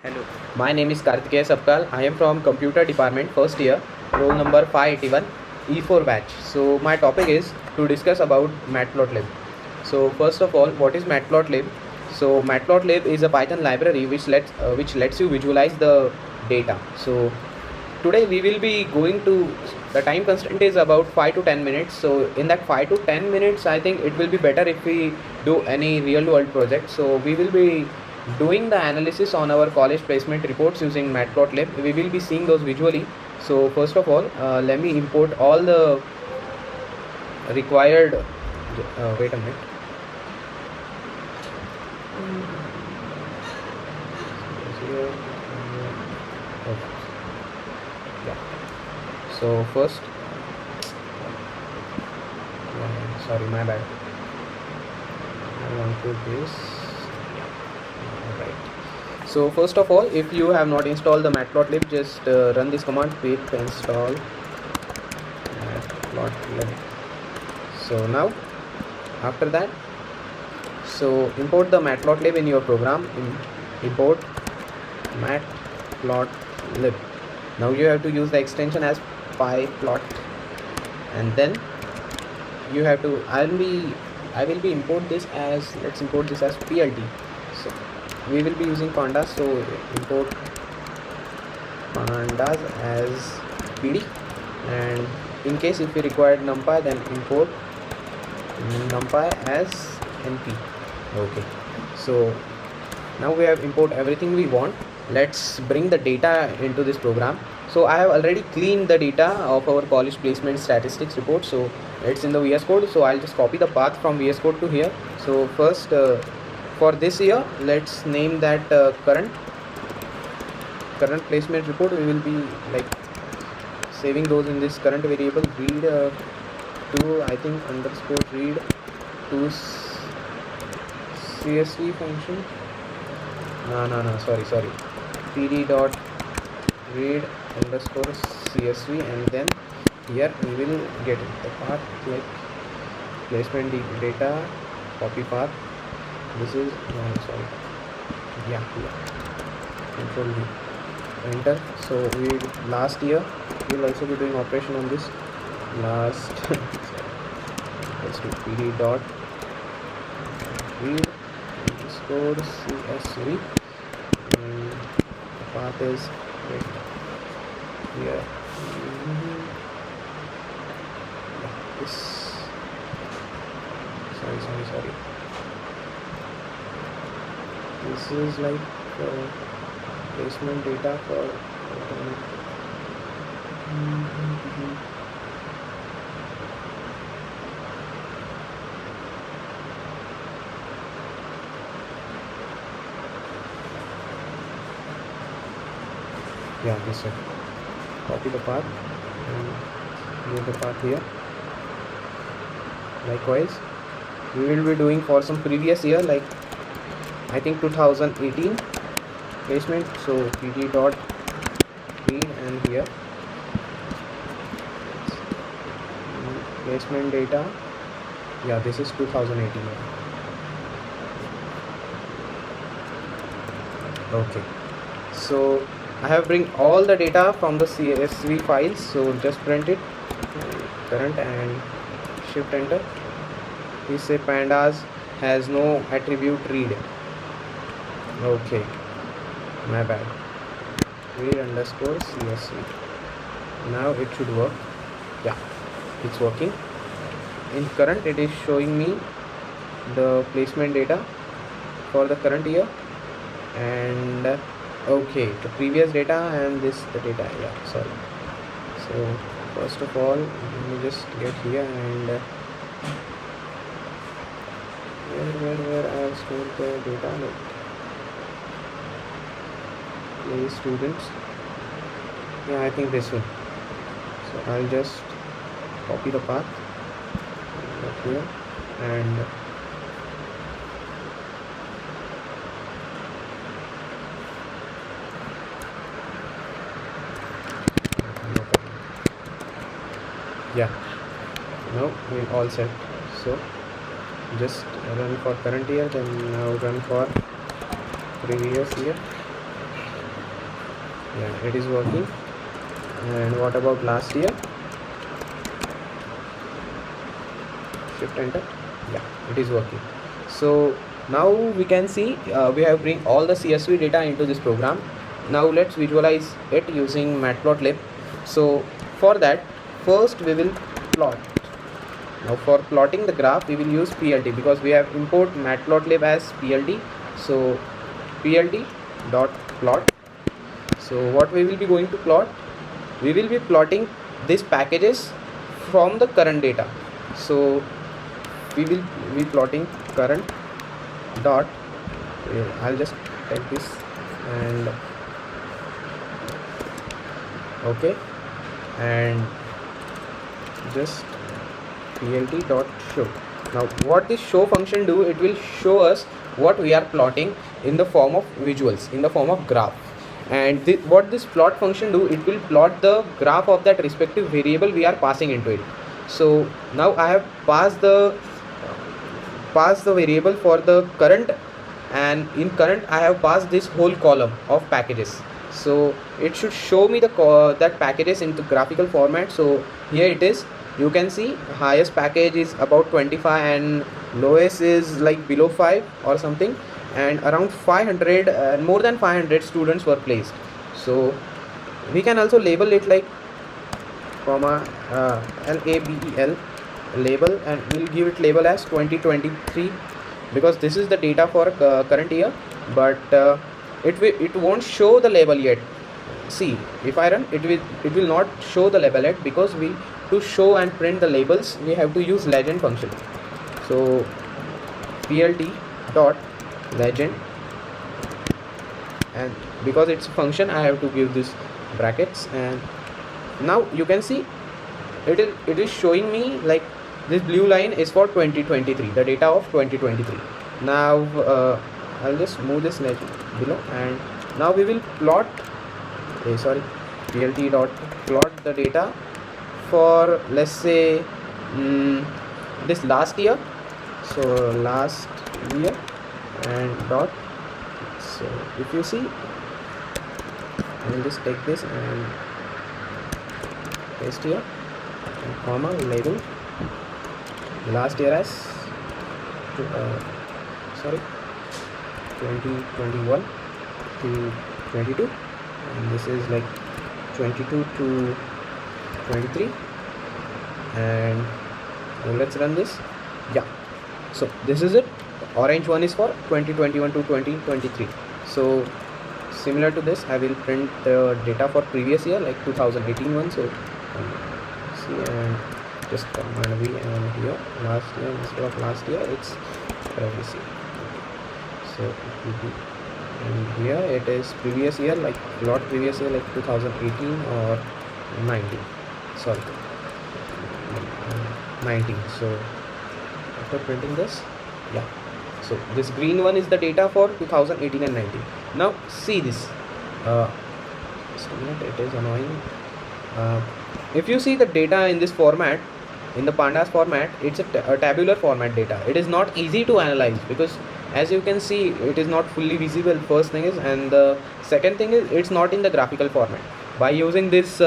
Hello, my name is Kartikeya Sapkal. I am from Computer Department, first year, roll number 581, E4 batch. So my topic is to discuss about Matplotlib. So first of all, what is Matplotlib? So Matplotlib is a Python library which lets you visualize the data. So today we will be going to, the time constraint is about 5 to 10 minutes. So in that 5 to 10 minutes, I think it will be better if we do any real world project. So we will be doing the analysis on our college placement reports using Matplotlib. We will be seeing those visually. So first of all, let me import all the required, wait a minute. Yeah. So first, sorry, my bad. I want to this. Right. So first of all, if you have not installed the Matplotlib, just run this command pip install Matplotlib. So now, after that, so import the Matplotlib in your program. Import Matplotlib. Now you have to use the extension as pyplot, and then you have to, I will be import this as, let's import this as plt. So we will be using pandas, so import pandas as pd, and in case if you require numpy, then import numpy as np. Okay, so now we have import everything we want. Let's bring the data into this program. So I have already cleaned the data of our college placement statistics report, so it's in the VS Code. So I'll just copy the path from VS Code to here. So first, for this year, let's name that current placement report. We will be like saving those in this current variable, read to, I think, underscore read to CSV function. No, sorry, pd dot read underscore CSV, and then here we will get the path like placement data, copy path. This is control V, enter. So we last year we'll also be doing operation on this last. Let's do pd dot read underscore CSV, and the path is here. This, sorry, this is like placement data for yeah, this one. Copy the path and give the path here. Likewise, we will be doing for some previous year, like I think 2018 placement. So pd dot read, and here placement data. Yeah, this is 2018. Okay, so I have bring all the data from the CSV files, so just print it, current, and shift enter. We say pandas has no attribute read. Okay, my bad. Read underscore CSV. Now it should work. Yeah, it's working. In current, it is showing me the placement data for the current year, and okay, the previous data and this the data. Yeah, sorry. So first of all, let me just get here, and where I have stored the data, like place students. Yeah, I think this one. So I'll just copy the path up here, and yeah, now we're all set. So just run for current year, then now run for previous year. Yeah, it is working. And what about last year? Shift enter. Yeah, it is working. So now we can see we have bring all the CSV data into this program. Now let's visualize it using Matplotlib. So for that, first we will plot. Now for plotting the graph we will use PLT because we have import Matplotlib as PLT. So PLT dot plot. So what we will be going to plot, we will be plotting these packages from the current data. So we will be plotting current dot, I'll just take this and okay, and just plt dot show. Now what this show function do, it will show us what we are plotting in the form of visuals, in the form of graph. And what this plot function do, it will plot the graph of that respective variable we are passing into it. So now I have passed the variable for the current, and in current I have passed this whole column of packages. So it should show me the that packages into graphical format. So here it is. You can see highest package is about 25 and lowest is like below 5 or something, and around 500 more than 500 students were placed. So we can also label it like comma label label, and we'll give it label as 2023 because this is the data for current year, but it won't show the label yet. See, if I run it will not show the label yet, because to show and print the labels we have to use legend function. So plt dot legend, and because it's a function I have to give this brackets, and now you can see it is showing me like this blue line is for 2023, the data of 2023. Now I'll just move this legend below, and now we will plot plt dot plot the data for, let's say, this last year. So last year and dot. So if you see, I will just take this and paste here and comma label last year as 2021 to 22, and this is like 22 to 23, and let's run this. Yeah, so this is it. Orange one is for 2021 to 2023. So similar to this I will print the data for previous year, like 2018 one. So see, and just command V, and here last year instead of last year it's previous year. So it will be, and here it is previous year, like plot previous year like 2018 or 19, sorry 19. So after printing this, yeah, so this green one is the data for 2018 and 19. Now see this, just a minute, it is annoying. If you see the data in this format, in the pandas format, it's a tabular format data. It is not easy to analyze because as you can see it is not fully visible, first thing is, and the second thing is it's not in the graphical format. By using this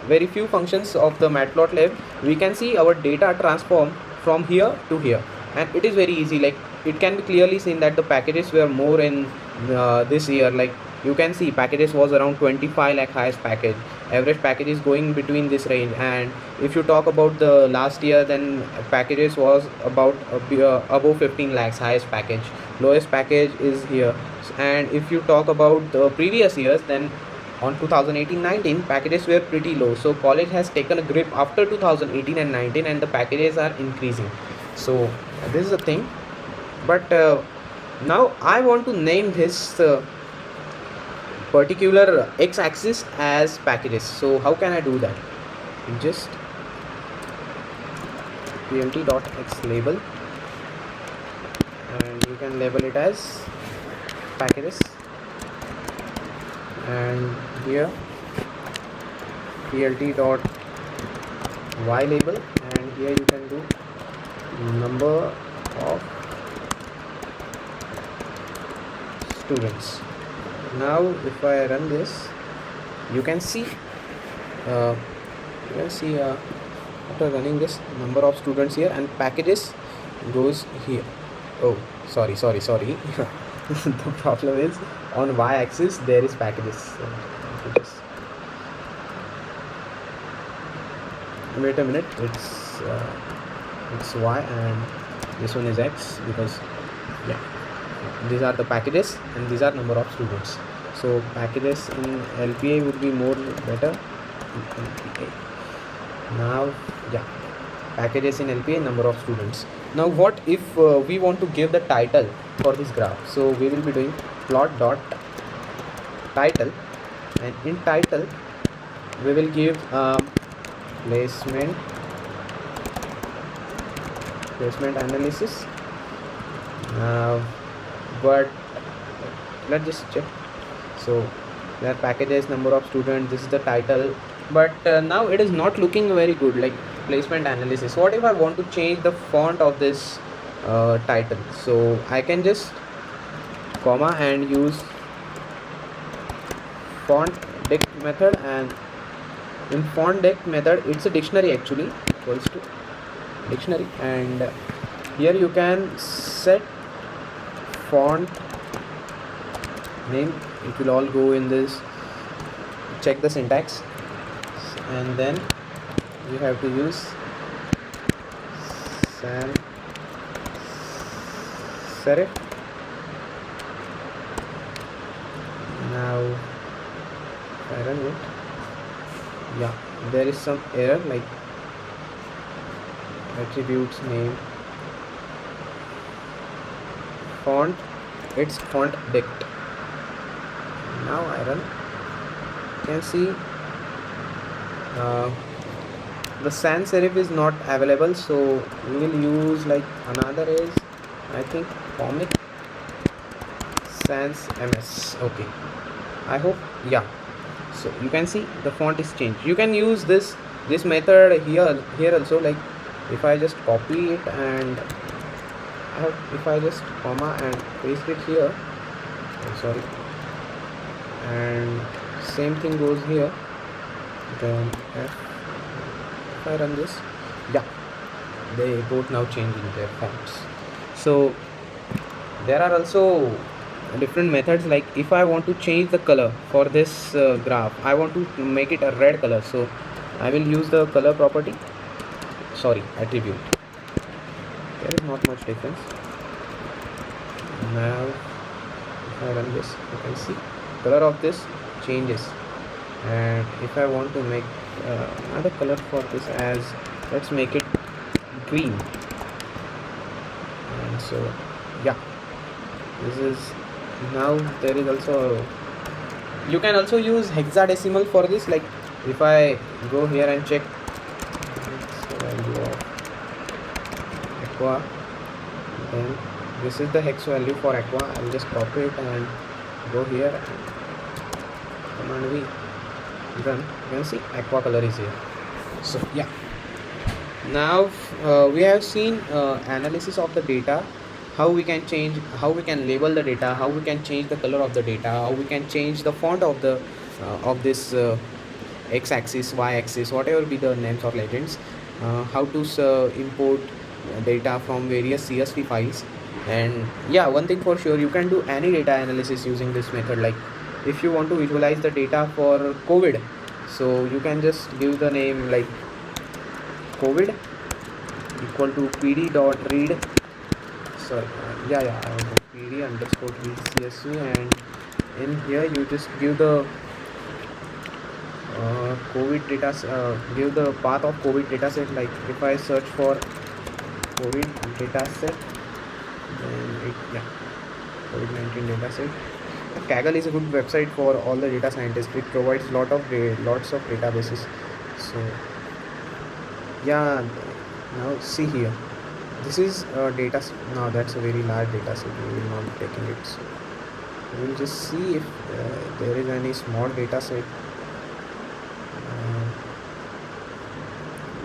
very few functions of the Matplotlib, we can see our data transform from here to here, and it is very easy. Like it can be clearly seen that the packages were more in this year. Like you can see packages was around 25 lakh highest package, average package is going between this range. And if you talk about the last year, then packages was about above 15 lakhs highest package, lowest package is here. And if you talk about the previous years, then on 2018-19 packages were pretty low. So college has taken a grip after 2018 and 19, and the packages are increasing. So this is the thing. But now I want to name this particular x-axis as packages. So how can I do that? Just pmt.x label, and you can label it as packages, and here plt.y label, and here you can do number of students. Now if I run this, you can see uh, after running this, number of students here and packages goes here. Oh, sorry. The problem is on y-axis there is packages. So, wait a minute, it's y and this one is x, because yeah, these are the packages and these are number of students. So packages in LPA would be more better. LPA. Now yeah, packages in LPA, number of students. Now what if we want to give the title for this graph? So we will be doing plot dot title, and in title we will give placement analysis. But let's just check. So there are packages, number of students, this is the title, but now it is not looking very good, like placement analysis. What if I want to change the font of this title? So I can just comma and use font dect method, and in font dect method it's a dictionary actually, equals to dictionary, and here you can set font name. It will all go in this. Check the syntax, and then you have to use sans serif. Now I run it. Yeah, there is some error, like attributes name font, it's font dect. Now I run, you can see the sans serif is not available, so we will use like another is, I think, comic sans ms. Okay, I hope, yeah. So you can see the font is changed. You can use this method here also, like if I just copy it and if I just comma and paste it here, sorry, and same thing goes here, then if I run this, yeah, they both now changing their fonts. So there are also different methods, like if I want to change the color for this graph, I want to make it a red color, so I will use the color property, sorry, attribute. There is not much difference. Now if I run this, you can see color of this changes, and if I want to make another color for this, as let's make it green, and so yeah, this is, now there is also, you can also use hexadecimal for this, like if I go here and check value of aqua, then this is the hex value for aqua. I'll just copy it and go here and command V, run. You can see aqua color is here. So yeah, now we have seen analysis of the data, how we can label the data, how we can change the color of the data, how we can change the font of the of this x-axis, y-axis, whatever be the names or legends, how to import data from various CSV files. And yeah, one thing for sure, you can do any data analysis using this method. Like if you want to visualize the data for COVID, so you can just give the name like COVID equal to pd.read, sorry, pd underscore read csv, and in here you just give the COVID data, give the path of COVID dataset. Like if I search for COVID dataset, then COVID-19 dataset. Kaggle is a good website for all the data scientists. It provides lots of databases. So yeah, now see here, this is data. Now that's a very large data set, we will not be taking it, so we will just see if there is any small data set.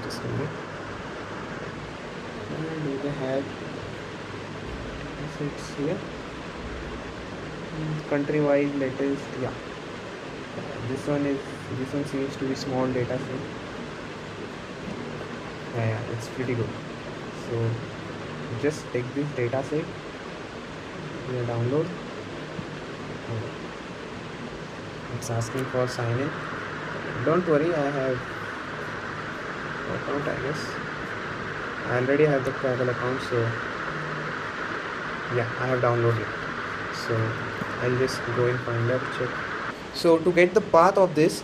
Just a minute. And we have assets here, country wise, latest, yeah, This one seems to be small data set. Yeah, it's pretty good. So just take this data set, download. It's asking for sign in. Don't worry, I have account, I guess. I already have the travel account, so yeah, I have downloaded. So I'll just go in Finder, check. So to get the path of this,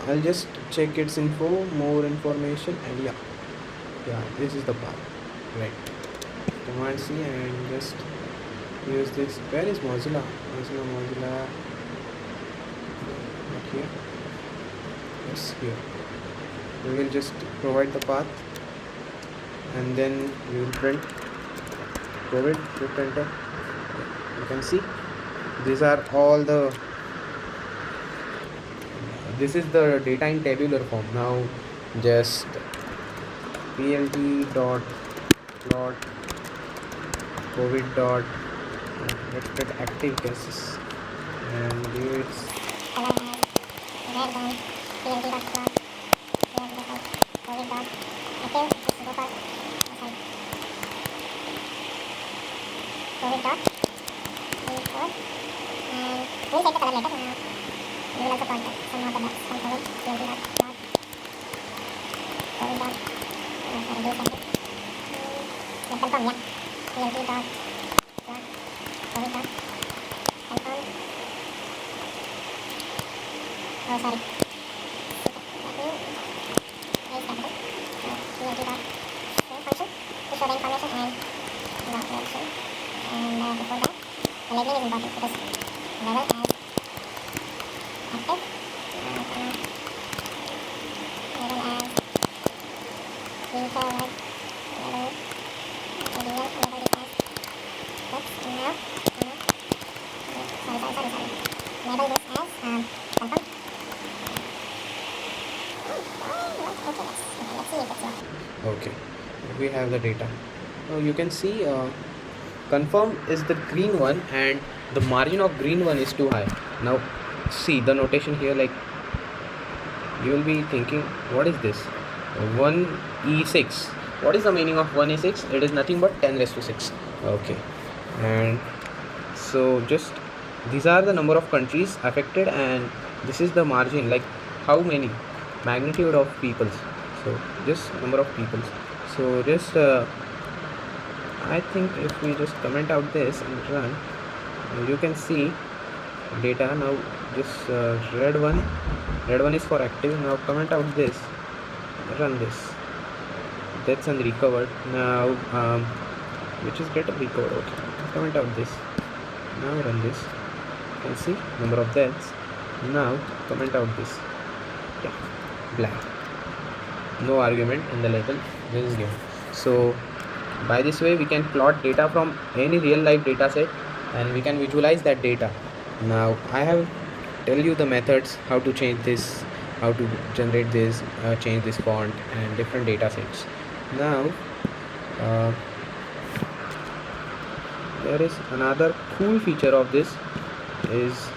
I'll just check its info, more information, and yeah, this is the path, right? Command C and just use this. Where is Mozilla? Mozilla. Not here. Yes, here. We will just provide the path, and then we will print COVID. Shift enter. You can see these are all the. This is the data in tabular form. Now just plt dot plot covid dot let's get active cases and give it COVID dot and we'll take the color later. We will also point out some of the maps from COVID plt dot plot COVID dot sorry, do something. Let's confirm, yeah. plt dot plot COVID dot confirm. Oh, sorry. Let me raise capital. So plt dot save function to show the information and not mention. And before that, the labeling is important because level as active, level as filter web, level ADL, level is as text, and now, sorry, label this as confirm. Okay, let's see if it's working. okay. We have the data. Now you can see confirm is the green one and the margin of green one is too high. Now see the notation here, like you will be thinking what is this 1e6. What is the meaning of 1e6? It is nothing but 10 raised to 6. Okay, and so just these are the number of countries affected and this is the margin, like how many magnitude of peoples. So just number of peoples. So just I think if we just comment out this and run, you can see data. Now this red one is for active. Now comment out this, run this, deaths and recovered. Now which is get recovered. Okay, comment out this, now run this. You can see number of deaths. Now comment out this, yeah, blank, no argument in the label. This is given. So by this way we can plot data from any real life data set and we can visualize that data. Now I have tell you the methods how to change this, how to generate this, change this font and different data sets. Now there is another cool feature of this is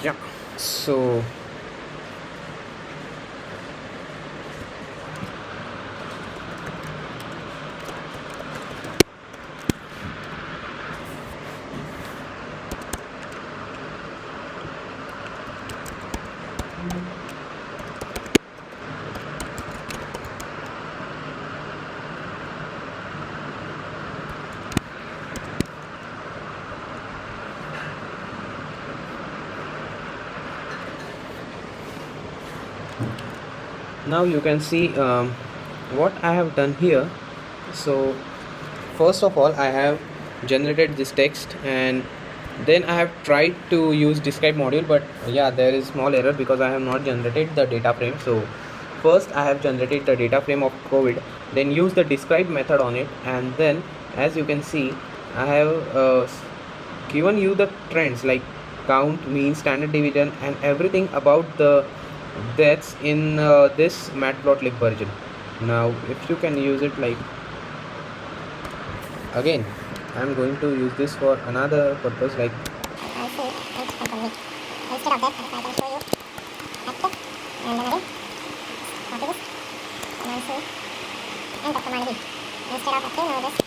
yeah. So now you can see what I have done here. So first of all I have generated this text and then I have tried to use describe module, but yeah, there is small error because I have not generated the data frame. So first I have generated the data frame of COVID, then use the describe method on it, and then as you can see I have given you the trends like count, mean, standard deviation, and everything about the deaths in this Matplotlib version. Now if you can use it, like again I'm going to use this for another purpose, like I see it complete. Instead of that, I can show you active, and then again copy this, command C, enter command V. Instead of active, now just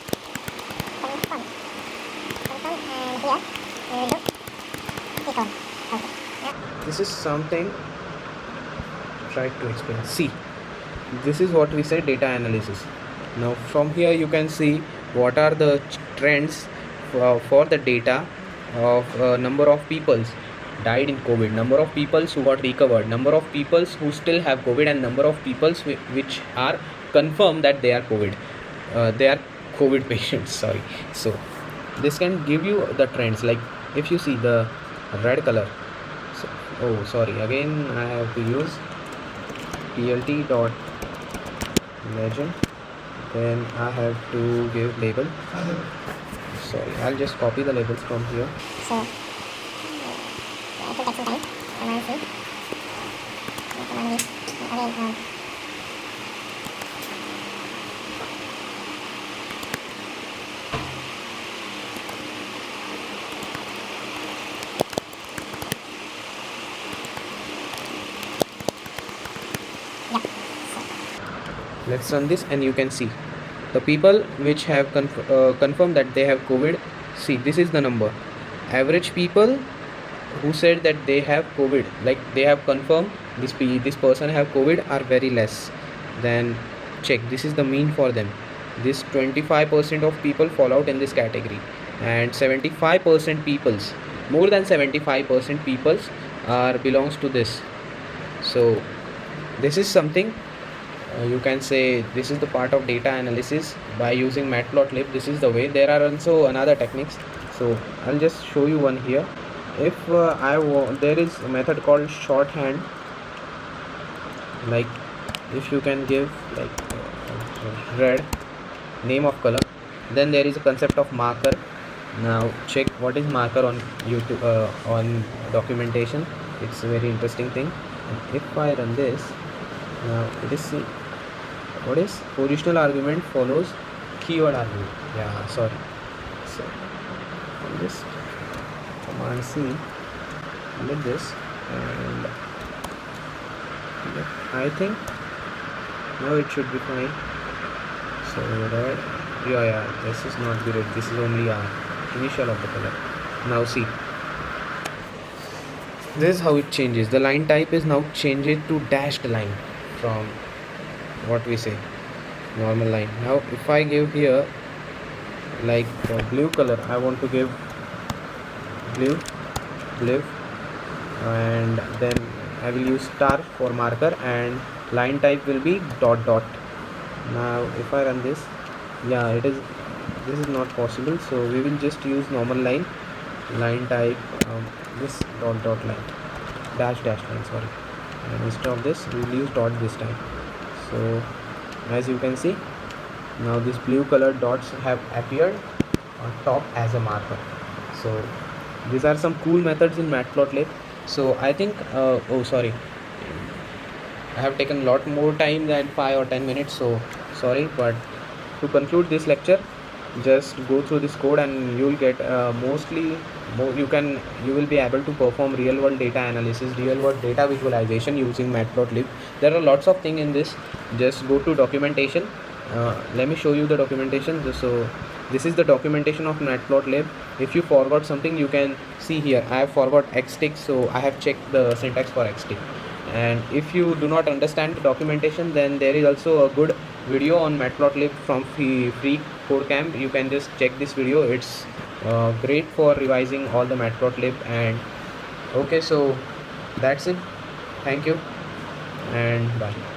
confirm, and here we will do equal. Okay. Now, this is something try to explain. See, this is what we say data analysis. Now from here you can see what are the trends for the data of number of peoples died in COVID, number of peoples who got recovered, number of peoples who still have COVID, and number of peoples which are confirmed that they are COVID patients. Sorry. So this can give you the trends. Like if you see the red color, so, oh sorry, again I have to use plt dot legend, then I have to give label. Sorry, I'll just copy the labels from here. so it will take some time. Command C, command V, again Let's run this and you can see the people which have confirmed that they have COVID. See, this is the number. Average people who said that they have COVID, like they have confirmed this person have COVID, are very less. Then check, this is the mean for them. This 25% of people fall out in this category, and 75% peoples, more than 75% peoples are belongs to this. So this is something you can say this is the part of data analysis by using Matplotlib. This is the way. There are also another techniques, so I'll just show you one here. If there is a method called shorthand, like if you can give like red name of color, then there is a concept of marker. Now check what is marker on YouTube on documentation. It's a very interesting thing. And if I run this, now it is what is positional argument follows keyword argument. Yeah, sorry. So I'll just command C, let this, and I think now it should be fine. So red, yeah, this is not the red, this is only R, initial of the color. Now see, this is how it changes. The line type is now changed to dashed line from what we say normal line. Now if I give here like blue color, I want to give blue, and then I will use star for marker, and line type will be dot dot. Now if I run this, yeah, this is not possible, so we will just use normal line type, this dot dot line, dash line, sorry, and instead of this we will use dot this time. So as you can see, now these blue colored dots have appeared on top as a marker. So these are some cool methods in Matplotlib. So I think oh sorry, I have taken a lot more time than 5 or 10 minutes, so sorry, but to conclude this lecture, just go through this code and you will get you will be able to perform real world data analysis, real world data visualization using Matplotlib. There are lots of things in this. Just go to documentation. Let me show you the documentation. So this is the documentation of Matplotlib. If you forgot something, you can see here. I have forgot xtick, so I have checked the syntax for xtick. And if you do not understand the documentation, then there is also a good video on Matplotlib from free code camp. You can just check this video. It's great for revising all the Matplotlib. And okay, so that's it. Thank you and bye.